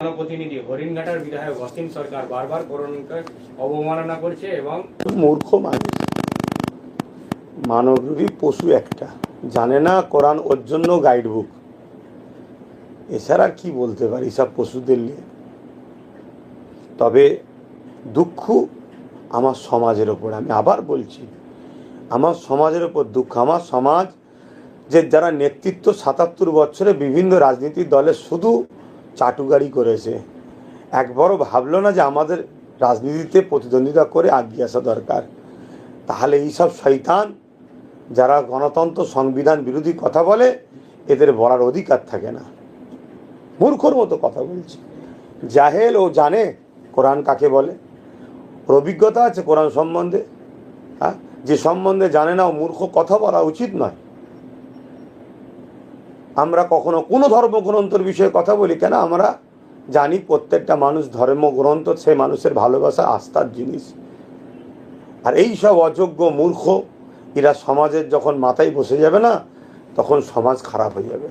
জনপ্রতিনিধি হরিণঘাটার বিধায়ক অসীম সরকার বারবার করোনাকে অবমাননা করছে এবং মূর্খ মানুষ, মানবরূপী পশু একটা, জানে না কোরআন ওর জন্য গাইড বুক। এছাড়া কি বলতে পারি সব পশুদের নিয়ে? তবে দুঃখ আমার সমাজের ওপর, আমি আবার বলছি আমার সমাজের ওপর দুঃখ। আমার সমাজ যে যারা নেতৃত্ব ৭৭ বছরে বিভিন্ন রাজনীতির দলে শুধু চাটুকারি করেছে, একবারও ভাবলো না যে আমাদের রাজনীতিতে প্রতিদ্বন্দ্বিতা করে এগিয়ে আসা দরকার। তাহলে এইসব শয়তান যারা গণতন্ত্র সংবিধান বিরোধী কথা বলে, এদের বলার অধিকার থাকে না। মূর্খর মতো কথা বলছে। জাহেল ও জানে কোরআন কাকে বলে, ওর অভিজ্ঞতা আছে কোরআন সম্বন্ধে। হ্যাঁ, যে সম্বন্ধে জানে না ও মূর্খ, কথা বলা উচিত নয়। আমরা কখনো কোনো ধর্মগ্রন্থের বিষয়ে কথা বলি কেন? আমরা জানি প্রত্যেকটা মানুষ ধর্মগ্রন্থ সে মানুষের ভালোবাসা আস্থার জিনিস। আর এই সব অযোগ্য মূর্খ এরা সমাজের যখন মাথায় বসে যাবে না, তখন সমাজ খারাপ হয়ে যাবে।